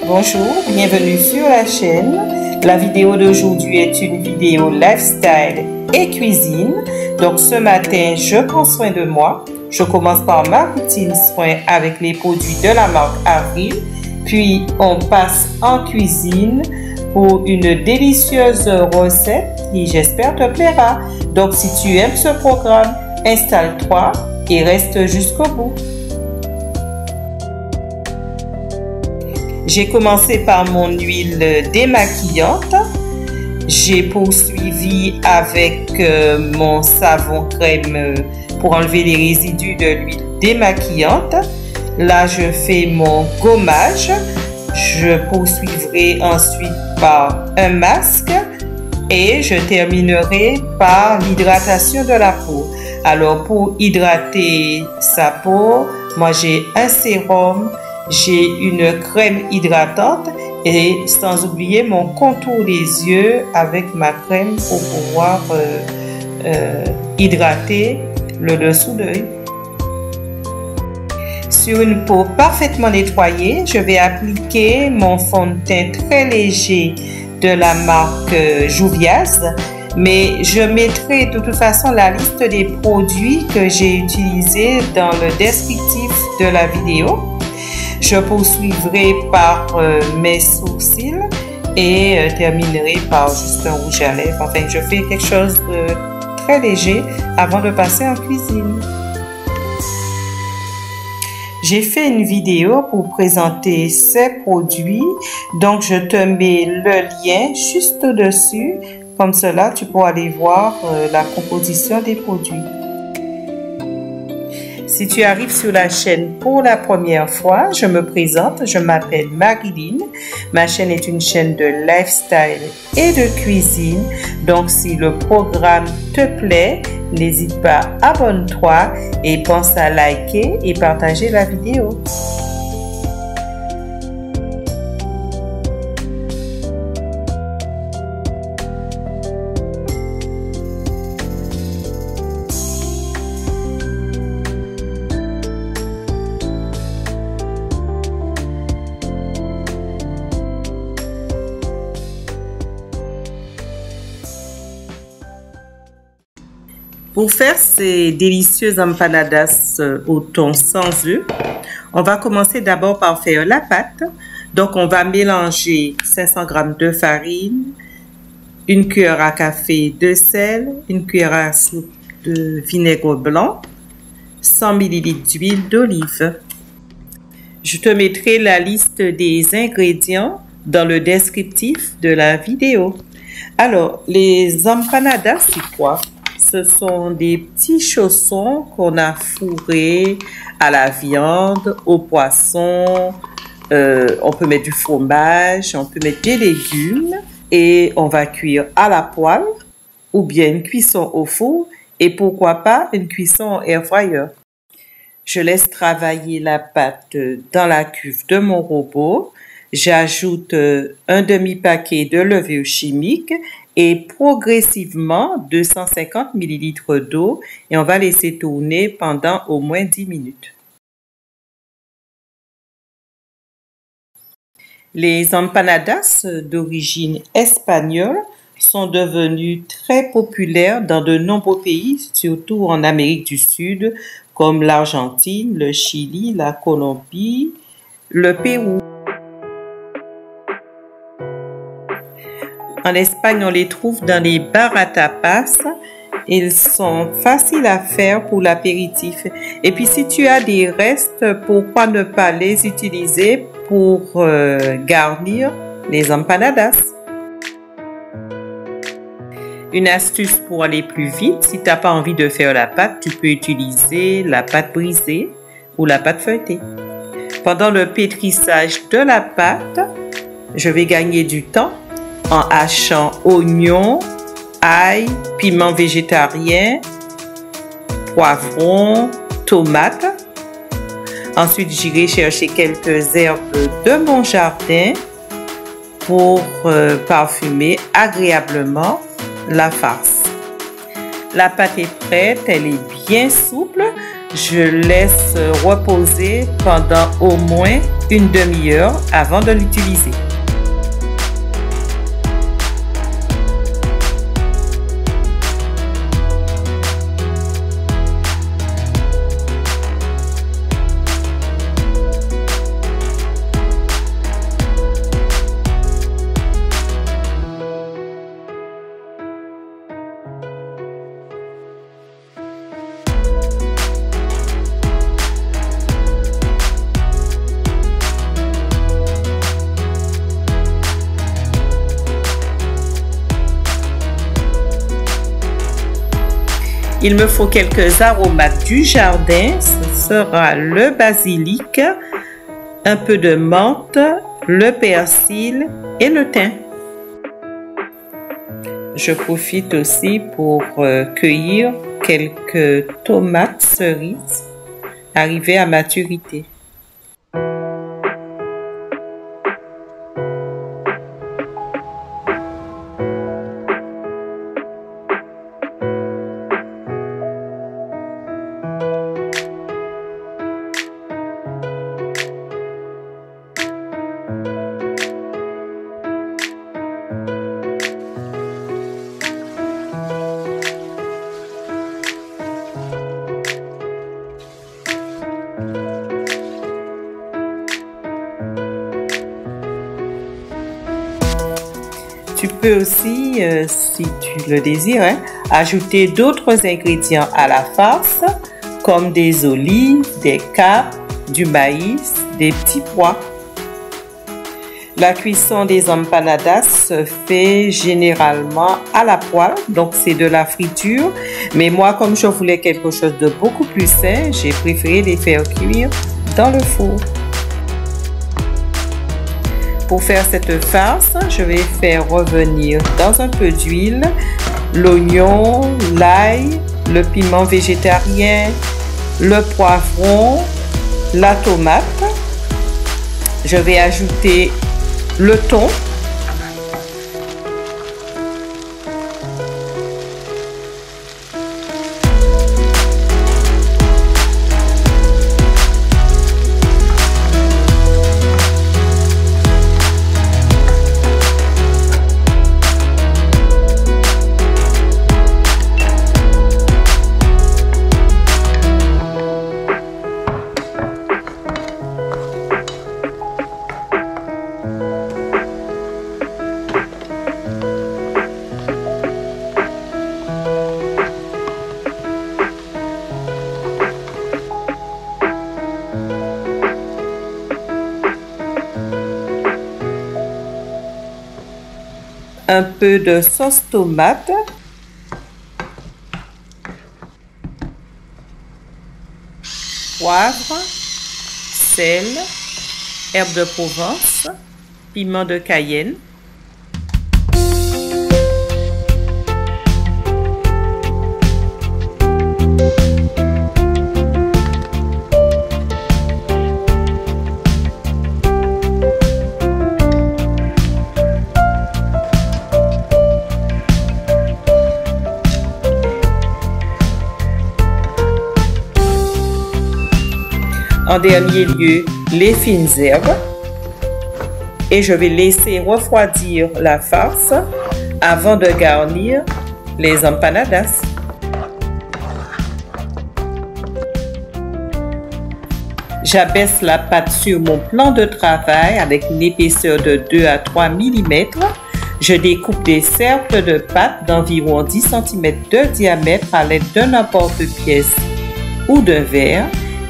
Bonjour, bienvenue sur la chaîne. La vidéo d'aujourd'hui est une vidéo lifestyle et cuisine. Donc ce matin, je prends soin de moi. Je commence par ma routine soin avec les produits de la marque Avril. Puis on passe en cuisine pour une délicieuse recette qui j'espère te plaira. Donc si tu aimes ce programme, installe-toi et reste jusqu'au bout. J'ai commencé par mon huile démaquillante. J'ai poursuivi avec mon savon crème pour enlever les résidus de l'huile démaquillante. Là, je fais mon gommage. Je poursuivrai ensuite par un masque et je terminerai par l'hydratation de la peau. Alors, pour hydrater sa peau, moi j'ai un sérum. J'ai une crème hydratante et sans oublier mon contour des yeux avec ma crème pour pouvoir hydrater le dessous d'œil. Sur une peau parfaitement nettoyée, je vais appliquer mon fond de teint très léger de la marque Juvia's, mais je mettrai de toute façon la liste des produits que j'ai utilisés dans le descriptif de la vidéo. Je poursuivrai par mes sourcils et terminerai par juste un rouge à lèvres. Enfin, je fais quelque chose de très léger avant de passer en cuisine. J'ai fait une vidéo pour présenter ces produits, donc je te mets le lien juste au-dessus. Comme cela, tu pourras aller voir la composition des produits. Si tu arrives sur la chaîne pour la première fois, je me présente, je m'appelle Marilyn. Ma chaîne est une chaîne de lifestyle et de cuisine. Donc, si le programme te plaît, n'hésite pas, abonne-toi et pense à liker et partager la vidéo. Pour faire ces délicieuses empanadas au thon sans œufs, on va commencer d'abord par faire la pâte. Donc, on va mélanger 500 g de farine, une cuillère à café de sel, une cuillère à soupe de vinaigre blanc, 100 ml d'huile d'olive. Je te mettrai la liste des ingrédients dans le descriptif de la vidéo. Alors, les empanadas, c'est quoi? Ce sont des petits chaussons qu'on a fourrés à la viande, au poisson. On peut mettre du fromage, on peut mettre des légumes et on va cuire à la poêle ou bien une cuisson au four et pourquoi pas une cuisson air fryer. Je laisse travailler la pâte dans la cuve de mon robot. J'ajoute un demi-paquet de levure chimique et progressivement 250 ml d'eau et on va laisser tourner pendant au moins 10 minutes. Les empanadas d'origine espagnole sont devenues très populaires dans de nombreux pays, surtout en Amérique du Sud, comme l'Argentine, le Chili, la Colombie, le Pérou. En Espagne, on les trouve dans les bars à tapas. Ils sont faciles à faire pour l'apéritif. Et puis, si tu as des restes, pourquoi ne pas les utiliser pour garnir les empanadas? Une astuce pour aller plus vite, si tu n'as pas envie de faire la pâte, tu peux utiliser la pâte brisée ou la pâte feuilletée. Pendant le pétrissage de la pâte, je vais gagner du temps en hachant oignons, ail, piment végétarien, poivron, tomates. Ensuite, j'irai chercher quelques herbes de mon jardin pour parfumer agréablement la farce. La pâte est prête, elle est bien souple. Je laisse reposer pendant au moins une demi-heure avant de l'utiliser. Il me faut quelques aromates du jardin, ce sera le basilic, un peu de menthe, le persil et le thym. Je profite aussi pour cueillir quelques tomates cerises arrivées à maturité. Tu peux aussi, si tu le désires, ajouter d'autres ingrédients à la farce, comme des olives, des capres, du maïs, des petits pois. La cuisson des empanadas se fait généralement à la poêle, donc c'est de la friture. Mais moi, comme je voulais quelque chose de beaucoup plus sain, j'ai préféré les faire cuire dans le four. Pour faire cette farce, je vais faire revenir dans un peu d'huile l'oignon, l'ail, le piment végétarien, le poivron, la tomate. Je vais ajouter le thon. Un peu de sauce tomate, poivre, sel, herbe de Provence, piment de Cayenne. En dernier lieu, les fines herbes. Et je vais laisser refroidir la farce avant de garnir les empanadas. J'abaisse la pâte sur mon plan de travail avec une épaisseur de 2 à 3 mm. Je découpe des cercles de pâte d'environ 10 cm de diamètre à l'aide d'un emporte-pièce ou d'un verre.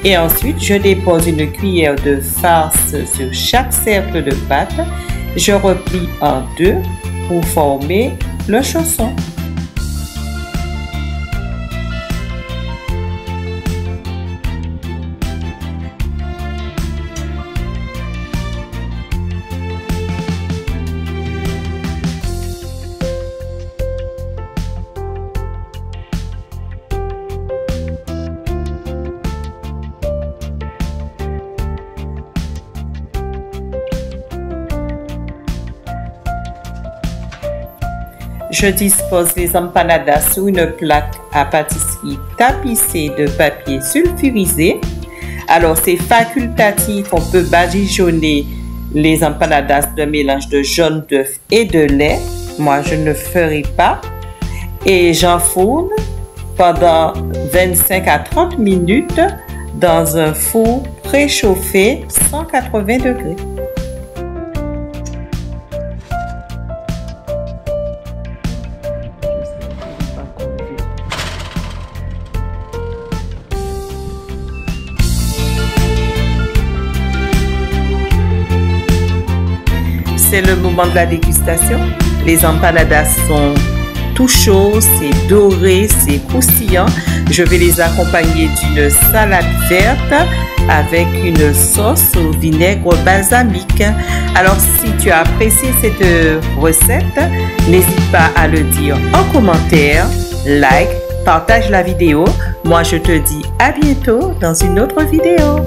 Et ensuite, je dépose une cuillère de farce sur chaque cercle de pâte. Je replie en deux pour former le chausson. je dispose les empanadas sur une plaque à pâtisserie tapissée de papier sulfurisé. Alors, c'est facultatif, on peut badigeonner les empanadas d'un mélange de jaune d'œuf et de lait. Moi, je ne le ferai pas. Et j'enfourne pendant 25 à 30 minutes dans un four préchauffé 180 degrés. C'est le moment de la dégustation. Les empanadas sont tout chauds, c'est doré, c'est croustillant. Je vais les accompagner d'une salade verte avec une sauce au vinaigre balsamique. Alors, si tu as apprécié cette recette, n'hésite pas à le dire en commentaire, like, partage la vidéo. Moi, je te dis à bientôt dans une autre vidéo.